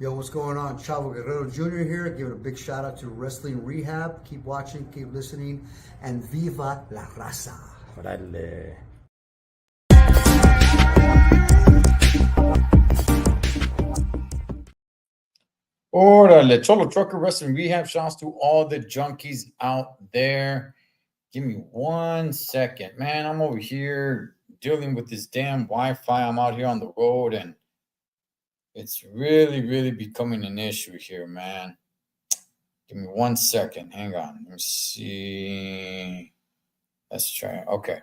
Yo, what's going on? Chavo Guerrero Jr. here, giving a big shout out to Wrestling Rehab. Keep watching, keep listening, and viva la raza. Órale. Órale. Cholo Trucker Wrestling Rehab. Shouts to all the junkies out there. Give me 1 second. Man, I'm over here dealing with this damn Wi-Fi. I'm out here on the road, and it's really becoming an issue here, man. Give me 1 second. Hang on. Let me see. Let's try. Okay.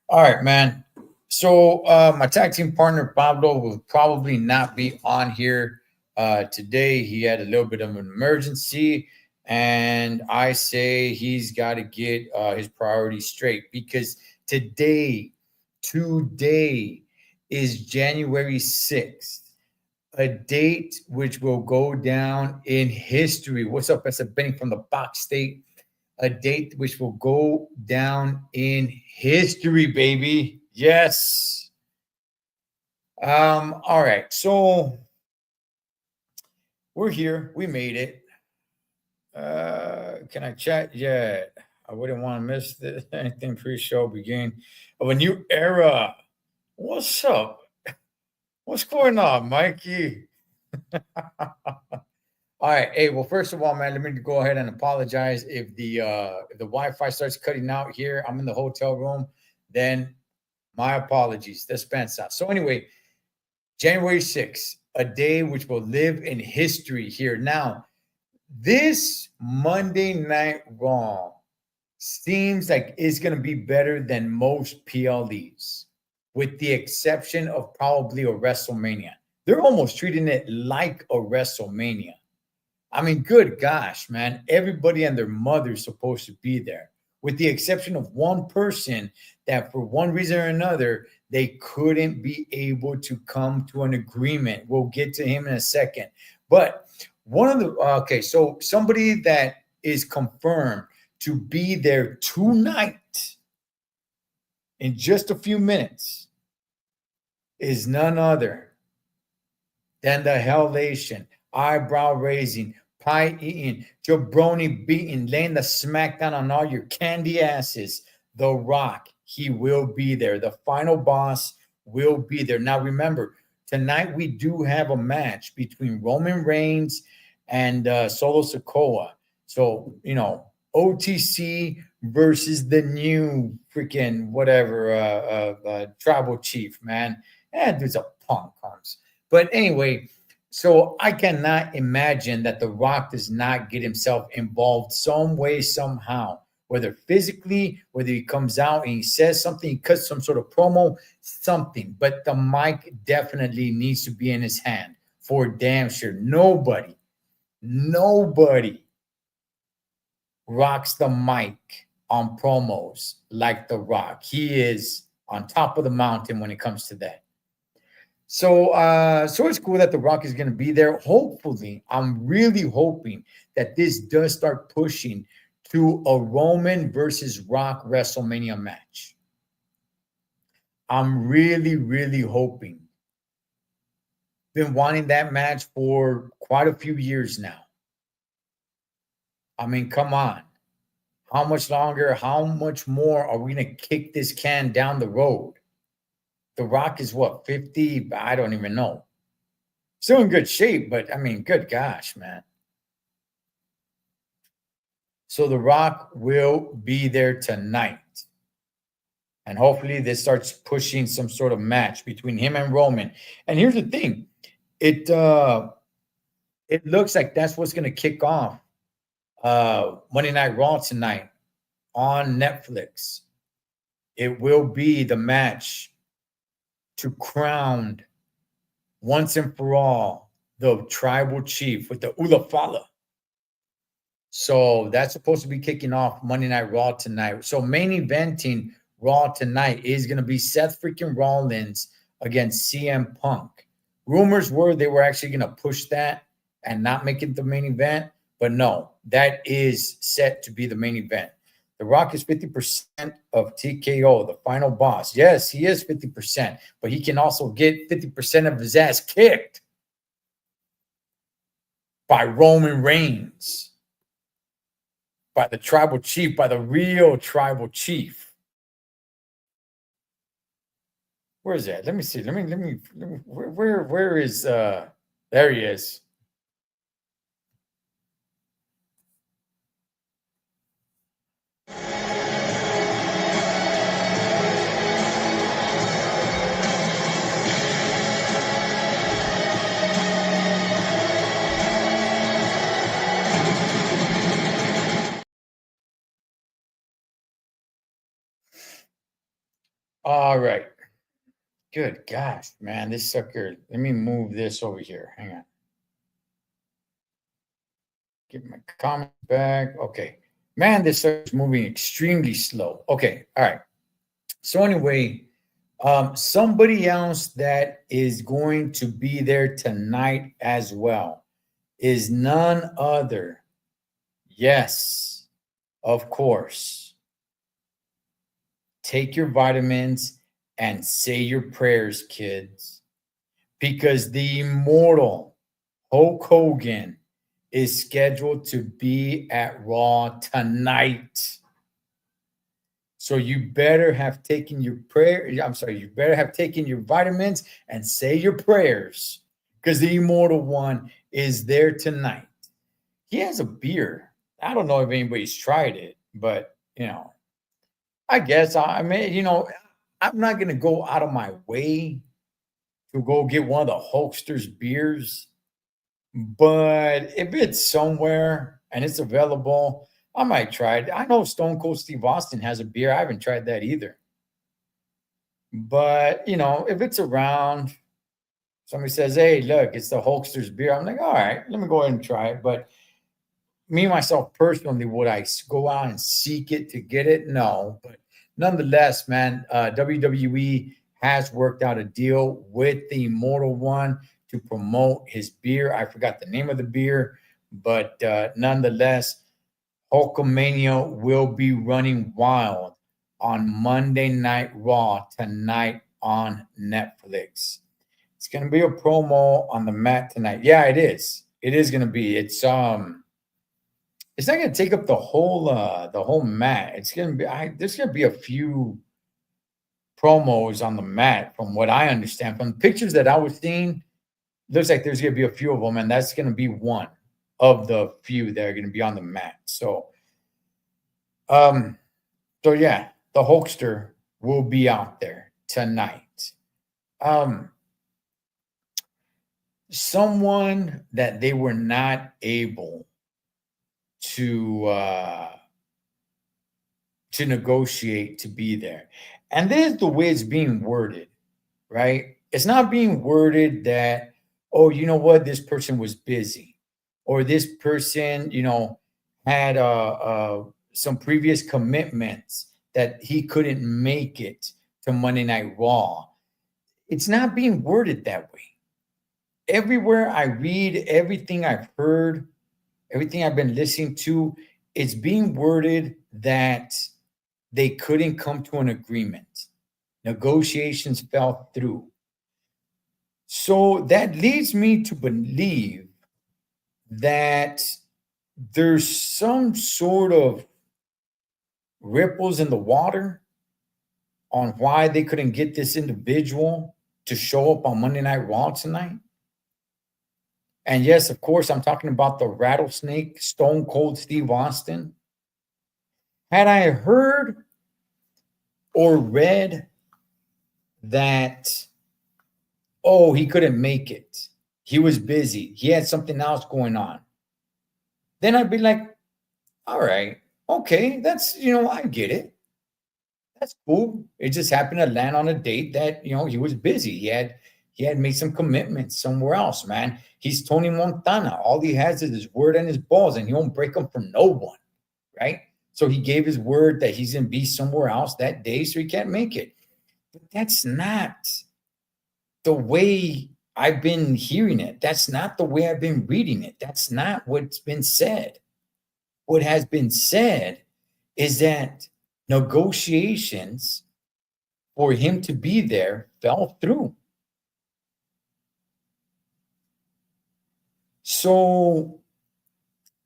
All right, man. So my tag team partner Pablo will probably not be on here today. He had a little bit of an emergency, and I say he's got to get his priorities straight because today is January 6th, a date which will go down in history. What's up? That's a Benny from the Box State. A date which will go down in history, baby. Yes. All right. So we're here. We made it. Can I chat yet? I wouldn't want to miss anything pre-show begin of a new era. What's up? What's going on, Mikey? All right. Hey, well, first of all, man, let me go ahead and apologize if the Wi-Fi starts cutting out here. I'm in the hotel room. Then my apologies. Dispense out. So anyway, January 6th, a day which will live in history here. Now, this Monday Night Raw seems like it's going to be better than most PLEs, with the exception of probably a WrestleMania. They're almost treating it like a WrestleMania. I mean, good gosh, man. Everybody and their mother is supposed to be there, with the exception of one person that for one reason or another, they couldn't be able to come to an agreement. We'll get to him in a second. But one of the, so somebody that is confirmed to be there tonight in just a few minutes is none other than the Hellation. Eyebrow raising, pie eating, jabroni beating, laying the smackdown on all your candy asses. The Rock, he will be there. The final boss will be there. Now, remember, tonight we do have a match between Roman Reigns and Solo Sikoa. So, OTC versus the new freaking whatever tribal chief, man. Dude's a punk, Holmes. But anyway, so I cannot imagine that The Rock does not get himself involved some way, somehow, whether physically, whether he comes out and he says something, he cuts some sort of promo, something. But the mic definitely needs to be in his hand for damn sure. Nobody rocks the mic on promos like The Rock. He is on top of the mountain when it comes to that. So it's cool that The Rock is going to be there. Hopefully, I'm really hoping that this does start pushing to a Roman versus Rock WrestleMania match. I'm really hoping. Been wanting that match for quite a few years now. I mean, come on. How much longer, how much more are we going to kick this can down the road? The Rock is what, 50? I don't even know. Still in good shape, but I mean, good gosh, man. So The Rock will be there tonight. And hopefully this starts pushing some sort of match between him and Roman. And here's the thing. It looks like that's what's going to kick off Monday Night Raw tonight on Netflix. It will be the match to crown once and for all the tribal chief with the Ulafala. So that's supposed to be kicking off Monday Night Raw tonight. So main eventing Raw tonight is going to be Seth freaking Rollins against CM Punk. Rumors were they were actually going to push that and not make it the main event. But no, that is set to be the main event. The Rock is 50% of TKO, the final boss. Yes, he is 50%, but he can also get 50% of his ass kicked. by Roman Reigns, by the tribal chief, by the real tribal chief. Where is that? Let me see. Let me where is there he is. All right. Good gosh, man, this sucker. Let me move this over here. Hang on. Get my comment back. Okay. Man, this sucker's moving extremely slow. Okay. All right. So anyway, somebody else that is going to be there tonight as well is none other. Yes, of course. Take your vitamins and say your prayers, kids, because the immortal Hulk Hogan is scheduled to be at Raw tonight. So you better have taken your prayer. I'm sorry, you better have taken your vitamins and say your prayers because the immortal one is there tonight. He has a beer. I don't know if anybody's tried it, but I guess I mean, I'm not gonna go out of my way to go get one of the Hulkster's beers. But if it's somewhere and it's available, I might try it. I know Stone Cold Steve Austin has a beer. I haven't tried that either. But, if it's around, somebody says, hey, look, it's the Hulkster's beer. I'm like, all right, let me go ahead and try it. But me, myself, personally, would I go out and seek it to get it? No. But nonetheless, man, WWE has worked out a deal with the Immortal One to promote his beer. I forgot the name of the beer, but nonetheless, Hulkamania will be running wild on Monday Night Raw tonight on Netflix. It's going to be a promo on the mat tonight. Yeah, it is. It is going to be. It's not going to take up the whole mat. It's going to be. There's going to be a few promos on the mat, from what I understand from the pictures that I was seeing. Looks like there's going to be a few of them, and that's going to be one of the few that are going to be on the mat. So yeah, the Hulkster will be out there tonight. Someone that they were not able to negotiate to be there, and this is the way it's being worded, right? It's not being worded that, oh, you know what, this person was busy, or this person, had some previous commitments that he couldn't make it to Monday Night Raw. It's not being worded that way. Everywhere I read, everything I've heard, everything I've been listening to, it's being worded that they couldn't come to an agreement. Negotiations fell through. So that leads me to believe that there's some sort of ripples in the water on why they couldn't get this individual to show up on Monday Night Raw tonight. And yes, of course, I'm talking about the rattlesnake, Stone Cold Steve Austin. Had I heard or read that, oh, he couldn't make it, he was busy, he had something else going on, then I'd be like, all right, okay, that's, I get it. That's cool. It just happened to land on a date that, he was busy. He had made some commitments somewhere else, man. He's Tony Montana. All he has is his word and his balls, and he won't break them for no one, right? So he gave his word that he's going to be somewhere else that day, so he can't make it. But that's not the way I've been hearing it. That's not the way I've been reading it. That's not what's been said. What has been said is that negotiations for him to be there fell through. So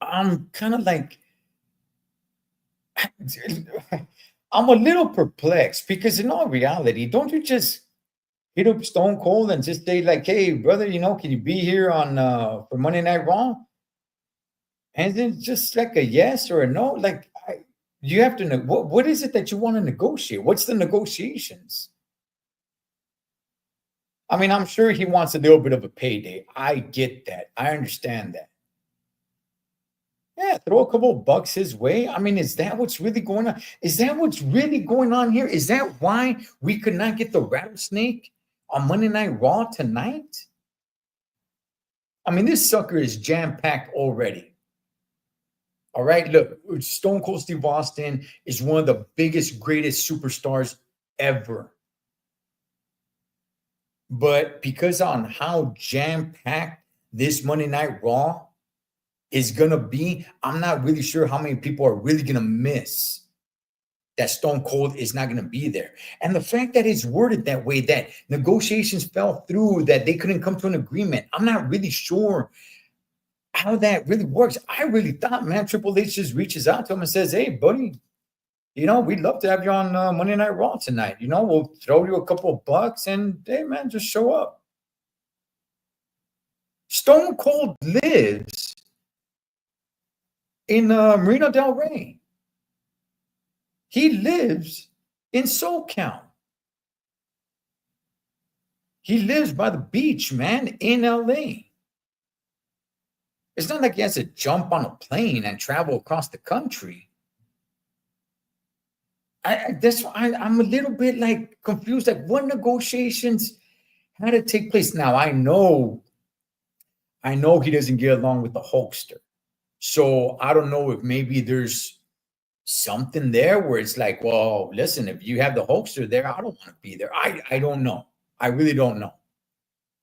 I'm kind of like, I'm a little perplexed because in all reality, don't you just hit up Stone Cold and just say like, "Hey, brother, can you be here on for Monday Night Raw?" And then just like a yes or a no. Like, you have to know what is it that you want to negotiate? What's the negotiations? I mean, I'm sure he wants a little bit of a payday. I get that. I understand that. Yeah, throw a couple of bucks his way. I mean, is that what's really going on? Is that what's really going on here? Is that why we could not get the rattlesnake on Monday Night Raw tonight? I mean, this sucker is jam-packed already. All right, look, Stone Cold Steve Austin is one of the biggest, greatest superstars ever. But because on how jam-packed this Monday Night Raw is going to be, I'm not really sure how many people are really going to miss that Stone Cold is not going to be there. And the fact that it's worded that way, that negotiations fell through, that they couldn't come to an agreement, I'm not really sure how that really works. I really thought, man, Triple H just reaches out to him and says, "Hey, buddy, we'd love to have you on Monday Night Raw tonight. We'll throw you a couple of bucks and, hey, man, just show up." Stone Cold lives in Marina Del Rey. He lives in SoCal. He lives by the beach, man, in LA. It's not like he has to jump on a plane and travel across the country. That's why I'm a little bit like confused. Like, what negotiations had to take place? Now I know he doesn't get along with the Hulkster. So I don't know if maybe there's something there where it's like, well, listen, if you have the Hulkster there, I don't want to be there. I don't know. I really don't know.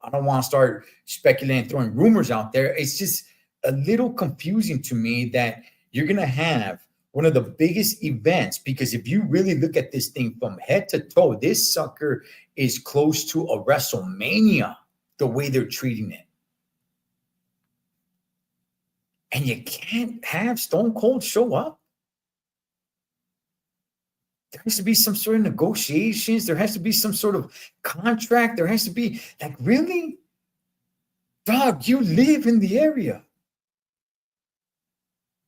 I don't want to start speculating, throwing rumors out there. It's just a little confusing to me that you're going to have one of the biggest events, because if you really look at this thing from head to toe, this sucker is close to a WrestleMania, the way they're treating it. And you can't have Stone Cold show up. There has to be some sort of negotiations. There has to be some sort of contract. There has to be, like, really? Dog, you live in the area.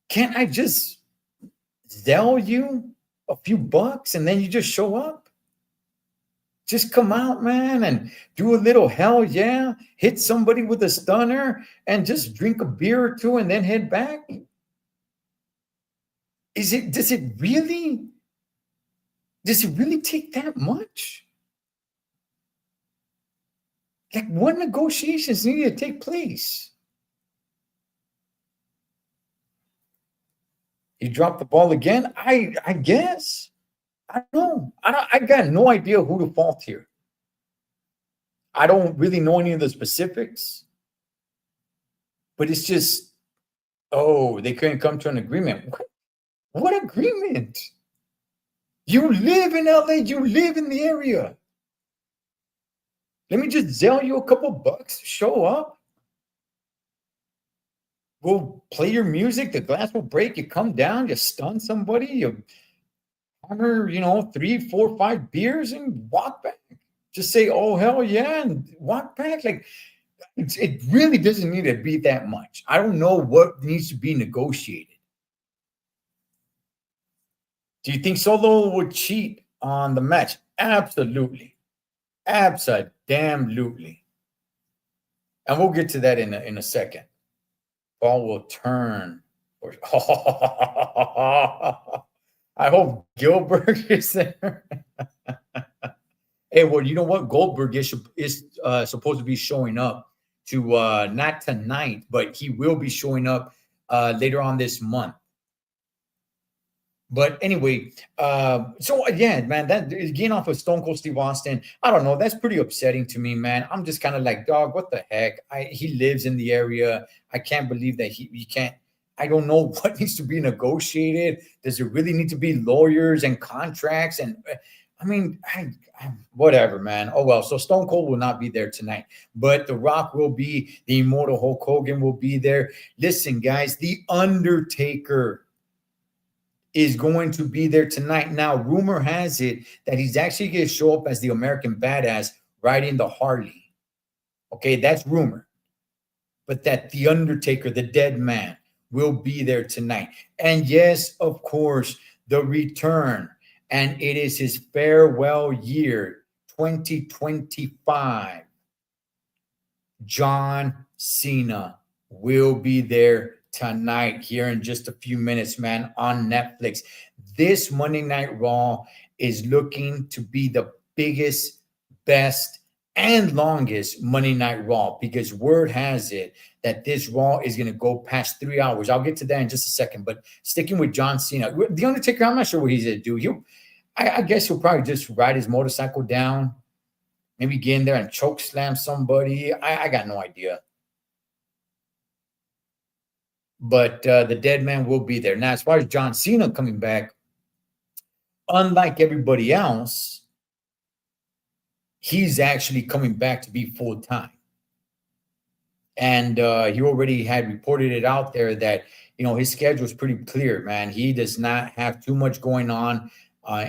Can't I just sell you a few bucks and then you just show up? Just come out, man, and do a little hell yeah, hit somebody with a stunner and just drink a beer or two and then head back? Does it really take that much? Like, what negotiations need to take place? He dropped the ball again? I guess. I don't know. I got no idea who to fault here. I don't really know any of the specifics. But it's just, they couldn't come to an agreement. What agreement? You live in LA. You live in the area. Let me just sell you a couple bucks. Show up. We'll play your music. The glass will break. You come down. You stun somebody. You hammer, 3, 4, 5 beers and walk back. Just say, "Oh, hell yeah," and walk back. Like, it really doesn't need to be that much. I don't know what needs to be negotiated. Do you think Solo would cheat on the match? Absolutely. Abso-damn-lutely. And we'll get to that in a second. Ball will turn. I hope Gilbert is there. Hey, well, you know what? Goldberg is supposed to be showing up to not tonight, but he will be showing up later on this month. But anyway, so yeah, man, that getting off of Stone Cold Steve Austin, I don't know. That's pretty upsetting to me, man. I'm just kind of like, dog, what the heck? He lives in the area. I can't believe that he can't. I don't know what needs to be negotiated. Does it really need to be lawyers and contracts? And I mean, whatever, man. Oh well. So Stone Cold will not be there tonight, but The Rock will be. The Immortal Hulk Hogan will be there. Listen, guys, The Undertaker is going to be there tonight. Now, rumor has it that he's actually going to show up as the American Badass riding the Harley. Okay, that's rumor. But that The Undertaker, the dead man, will be there tonight. And yes, of course, the return. And it is his farewell year, 2025. John Cena will be there tonight here in just a few minutes, man, on Netflix. This Monday Night Raw is looking to be the biggest, best, and longest Monday Night Raw, because word has it that this Raw is going to go past 3 hours. I'll get to that in just a second, but sticking with John Cena, The Undertaker, I'm not sure what he's going to do. I guess he'll probably just ride his motorcycle down, maybe get in there and choke slam somebody. I got no idea. But the dead man will be there. Now, as far as John Cena coming back, unlike everybody else, he's actually coming back to be full-time. And he already had reported it out there that, his schedule is pretty clear, man. He does not have too much going on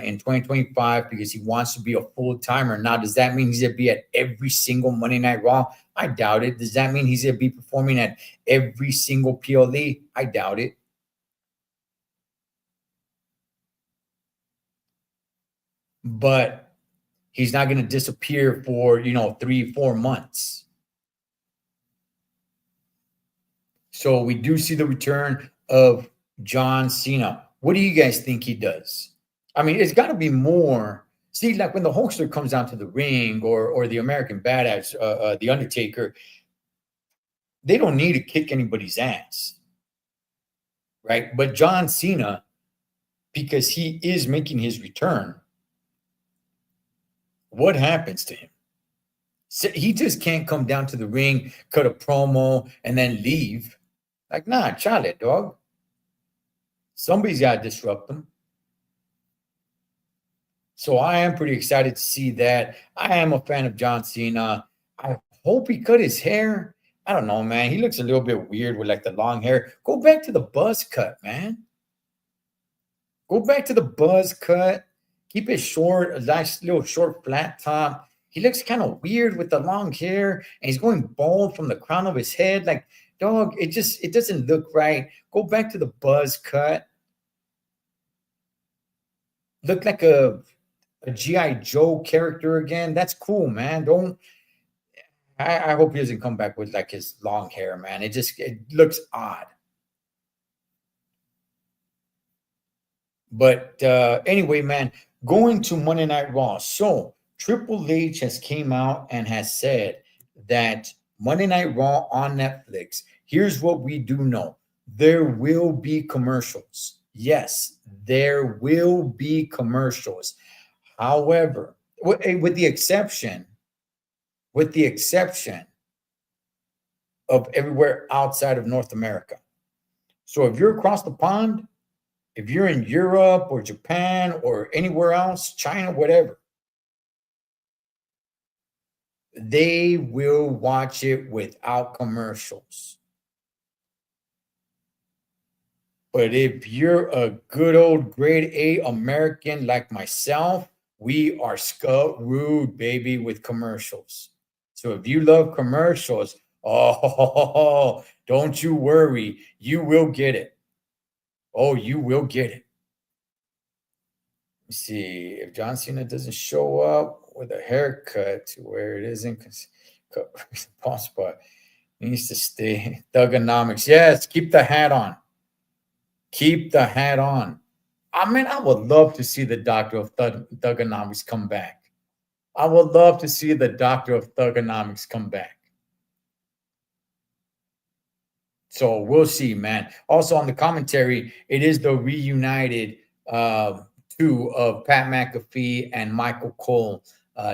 in 2025 because he wants to be a full-timer. Now, does that mean he's going to be at every single Monday Night Raw? I doubt it. Does that mean he's going to be performing at every single PLE? I doubt it. But he's not going to disappear for, 3-4 months. So we do see the return of John Cena. What do you guys think he does? I mean, it's got to be more. See, like when the Hulkster comes down to the ring, or the American Badass, the Undertaker, they don't need to kick anybody's ass, right? But John Cena, because he is making his return, what happens to him? So he just can't come down to the ring, cut a promo, and then leave. Like, nah, chale, dog. Somebody's got to disrupt them. So I am pretty excited to see that. I am a fan of John Cena. I hope he cut his hair. I don't know, man. He looks a little bit weird with like the long hair. Go back to the buzz cut, man. Go back to the buzz cut. Keep it short, a nice little short flat top. He looks kind of weird with the long hair, and he's going bald from the crown of his head. Like, dog, it doesn't look right. Go back to the buzz cut. Look like a G.I. Joe character again. That's cool, man. I hope he doesn't come back with like his long hair, man. It looks odd. But anyway, man, going to Monday Night Raw. So Triple H has came out and has said that Monday Night Raw on Netflix, here's what we do know. There will be commercials. Yes, there will be commercials. However, with the exception of everywhere outside of North America. So if you're across the pond, if you're in Europe or Japan or anywhere else, China, whatever, they will watch it without commercials. But if you're a good old grade A American like myself, we are screwed, baby, with commercials. So if you love commercials, oh, don't you worry. You will get it. Oh, you will get it. Let's see. If John Cena doesn't show up with a haircut to where it isn't possible, he needs to stay. Thugonomics. Yes, keep the hat on. Keep the hat on. I mean, I would love to see the Doctor of Thugonomics come back. I would love to see the Doctor of Thugonomics come back. So we'll see, man. Also on the commentary, it is the reunited two of Pat McAfee and Michael Cole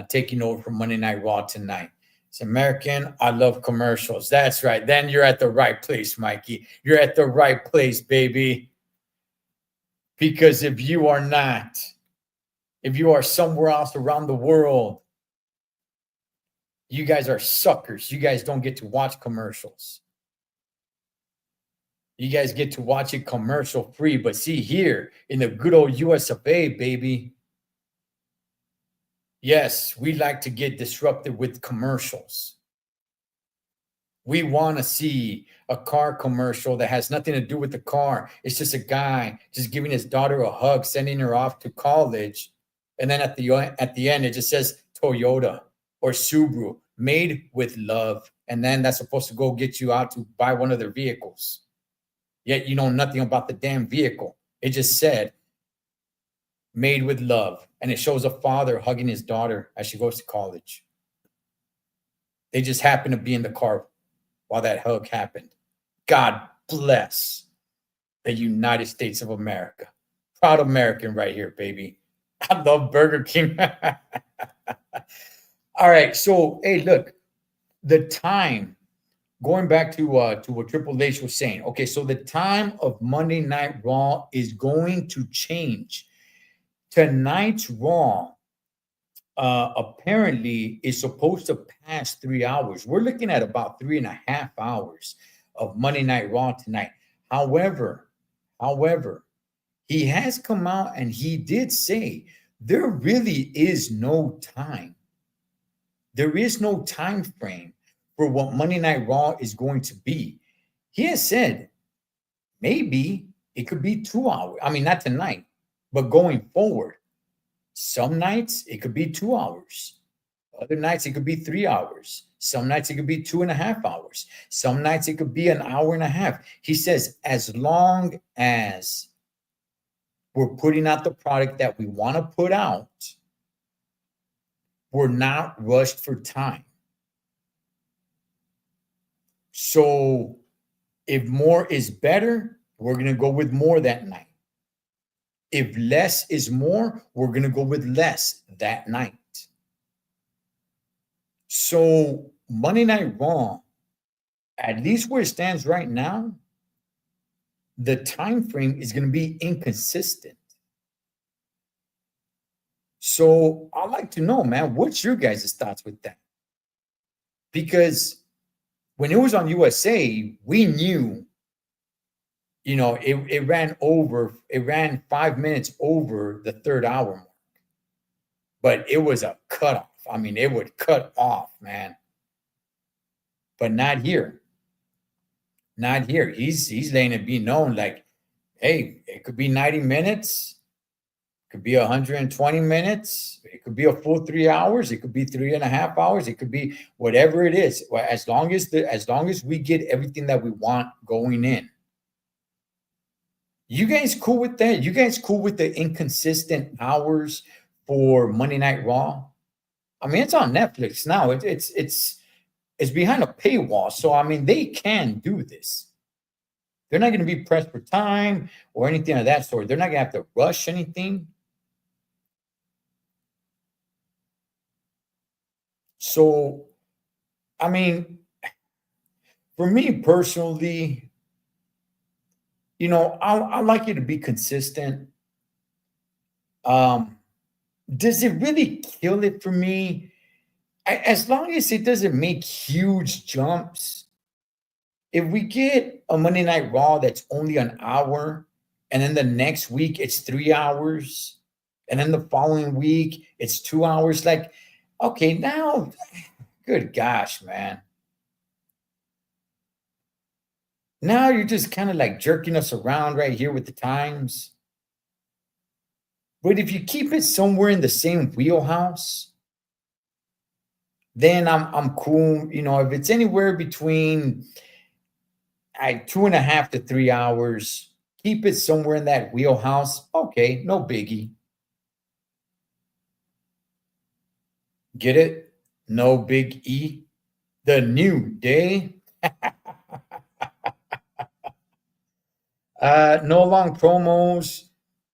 taking over for Monday Night Raw tonight. It's American. I love commercials. That's right. Then you're at the right place, Mikey. You're at the right place, baby. Because if you are not, If you are somewhere else around the world, you guys are suckers. You guys don't get to watch commercials. You guys get to watch it commercial free. But see, here in the good old US of A, baby, yes, we like to get disrupted with commercials. We want to see a car commercial that has nothing to do with the car. It's just a guy just giving his daughter a hug, sending her off to college. And then at the end, it just says Toyota or Subaru, made with love. And then that's supposed to go get you out to buy one of their vehicles. Yet you know nothing about the damn vehicle. It just said made with love. And it shows a father hugging his daughter as she goes to college. They just happen to be in the car while that hug happened. God bless the United States of America. Proud American right here, baby. I love Burger King. All right. So, hey, look, the time, going back to what Triple H was saying. Okay, so the time of Monday Night Raw is going to change. Tonight's Raw apparently is supposed to pass 3 hours. We're looking at about 3.5 hours of Monday Night Raw tonight. However, he has come out and he did say there really is no time. There is no time frame for what Monday Night Raw is going to be. He has said maybe it could be 2 hours. I mean, not tonight, but going forward. Some nights it could be 2 hours. Other nights it could be 3 hours. Some nights it could be 2.5 hours. Some nights it could be an hour and a half. He says, as long as we're putting out the product that we want to put out, we're not rushed for time. So if more is better, we're going to go with more that night. If less is more, we're going to go with less that night. So Monday Night Raw, at least where it stands right now, the time frame is going to be inconsistent. So I'd like to know, man, what's your guys' thoughts with that? Because when it was on USA, we knew, you know, it ran 5 minutes over the third hour mark. But it was a cutoff. I mean, it would cut off, man. But not here. Not here. He's letting it be known like, hey, it could be 90 minutes. It could be 120 minutes. It could be a full 3 hours. It could be 3.5 hours. It could be whatever it is. As long as we get everything that we want going in. You guys cool with that? You guys cool with the inconsistent hours for Monday Night Raw? I mean, it's on Netflix now. It's behind a paywall. So, I mean, they can do this. They're not going to be pressed for time or anything of that sort. They're not going to have to rush anything. So, I mean, for me personally, you know, I like you to be consistent. Does it really kill it for me? As long as it doesn't make huge jumps. If we get a Monday Night Raw that's only an hour, and then the next week it's 3 hours, and then the following week it's 2 hours, like, okay, now, good gosh, man. Now you're just kind of like jerking us around right here with the times. But if you keep it somewhere in the same wheelhouse, then I'm cool. You know, if it's anywhere between 2.5 to 3 hours, keep it somewhere in that wheelhouse. Okay, no biggie. Get it? No big E. The New Day. No long promos.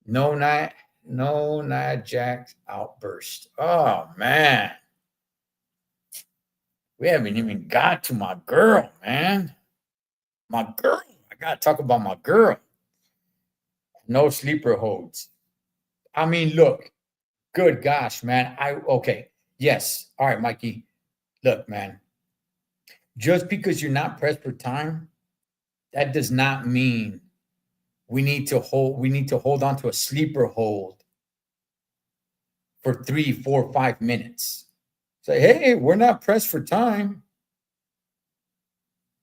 No Nia Jax outburst. Oh man. We haven't even got to my girl, man. My girl. I gotta talk about my girl. No sleeper holds. I mean, look, Good gosh, man. Okay. Yes. All right, Mikey. Look, man. Just because you're not pressed for time, that does not mean we need to hold on to a sleeper hold for 3, 4, 5 minutes. Say, hey, we're not pressed for time.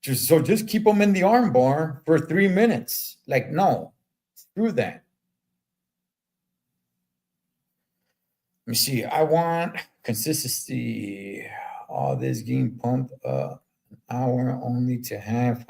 Just keep them in the arm bar for 3 minutes. Like, no, screw that. Let me see. I want consistency. All this getting pumped up an hour only to have.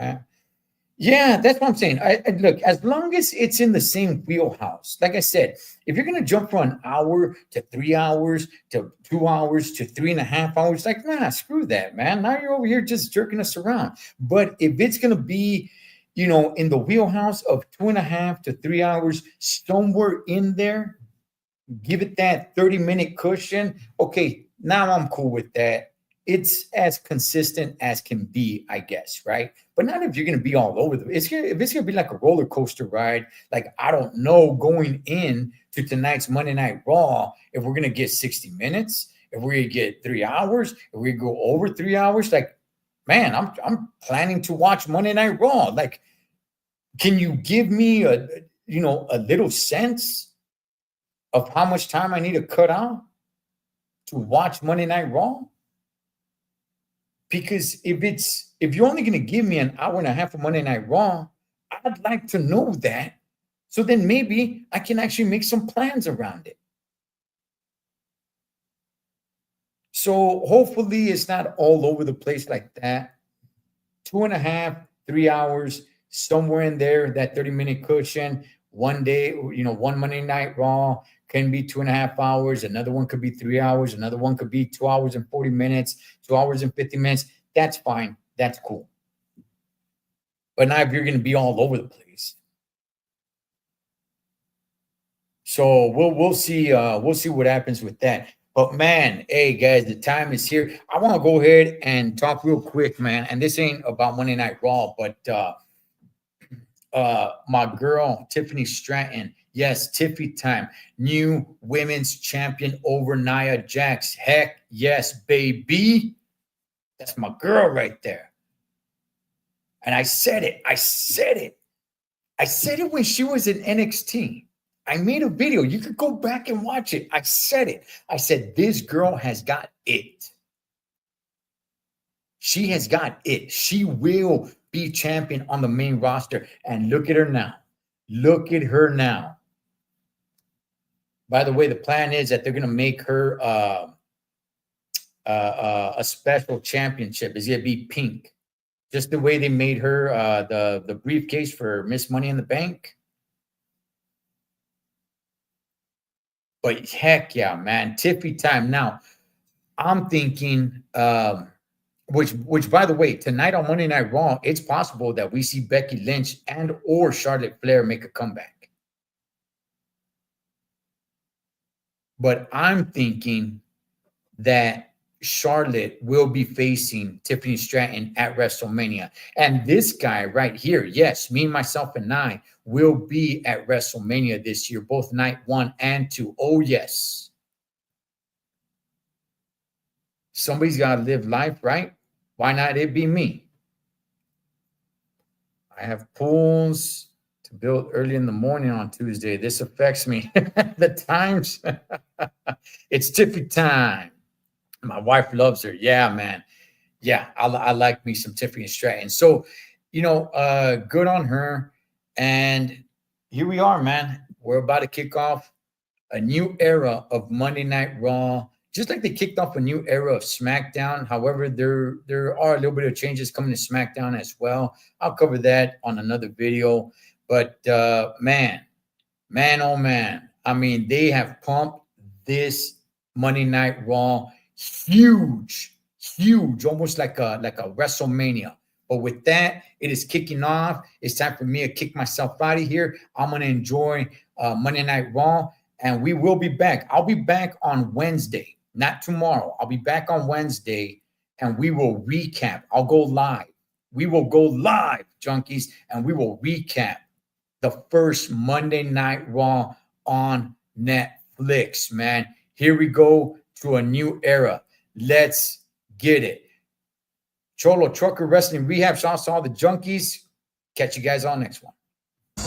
Yeah, that's what I'm saying. I look, as long as it's in the same wheelhouse. Like I said, if you're gonna jump from an hour to 3 hours to 2 hours to 3.5 hours, like nah, screw that, man. Now you're over here just jerking us around. But if it's gonna be, in the wheelhouse of 2.5 to 3 hours, somewhere in there, give it that 30-minute cushion. Okay, now I'm cool with that. It's as consistent as can be, I guess, right? But not if you're going to be all over if it's going to be like a roller coaster ride, like I don't know going in to tonight's Monday Night Raw if we're going to get 60 minutes, if we're going to get 3 hours, if we go over 3 hours, like man, I'm planning to watch Monday Night Raw. Like, can you give me a little sense of how much time I need to cut out to watch Monday Night Raw? Because if you're only going to give me an hour and a half of Monday Night Raw, I'd like to know that. So then maybe I can actually make some plans around it. So hopefully it's not all over the place like that. 2.5, 3 hours, somewhere in there, that 30-minute cushion. One day, one Monday Night Raw can be 2.5 hours. Another one could be 3 hours. Another one could be 2 hours and 40 minutes, 2 hours and 50 minutes. That's fine. That's cool. But now if you're going to be all over the place. So we'll see what happens with that. But man, hey guys, the time is here. I want to go ahead and talk real quick, man. And this ain't about Monday Night Raw, but my girl Tiffany Stratton. Yes, Tiffy time. New women's champion over Nia Jax. Heck yes, baby. That's my girl right there. And I said it. I said it when she was in NXT. I made a video. You could go back and watch it. I said it. I said, this girl has got it. She has got it. She will be champion on the main roster. And look at her now. Look at her now. By the way, the plan is that they're going to make her a special championship. It's going to be pink. Just the way they made her the briefcase for Miss Money in the Bank. But heck yeah, man. Tiffy time. Now, I'm thinking, which by the way, tonight on Monday Night Raw, it's possible that we see Becky Lynch and or Charlotte Flair make a comeback. But I'm thinking that Charlotte will be facing Tiffany Stratton at WrestleMania. And this guy right here, yes, me, myself, and I will be at WrestleMania this year, both night 1 and 2. Oh, yes. Somebody's got to live life, right? Why not it be me? I have pools to build early in the morning on Tuesday. This affects me. The times. It's Tiffy time. My wife loves her. Yeah, man. Yeah, I like me some Tiffany Stratton. So, good on her. And here we are, man. We're about to kick off a new era of Monday Night Raw, just like they kicked off a new era of SmackDown. However, there are a little bit of changes coming to SmackDown as well. I'll cover that on another video. But man, oh man. I mean, they have pumped this Monday Night Raw huge, almost like a WrestleMania. But with that, it is kicking off. It's time for me to kick myself out of here. I'm going to enjoy Monday Night Raw, and we will be back. I'll be back on Wednesday, not tomorrow. I'll be back on Wednesday, and we will recap. I'll go live. We will go live, junkies, and we will recap the first Monday Night Raw on Netflix, man. Here we go to a new era. Let's get it. Cholo Trucker Wrestling Rehab. Shout out to all the junkies. Catch you guys on next one. And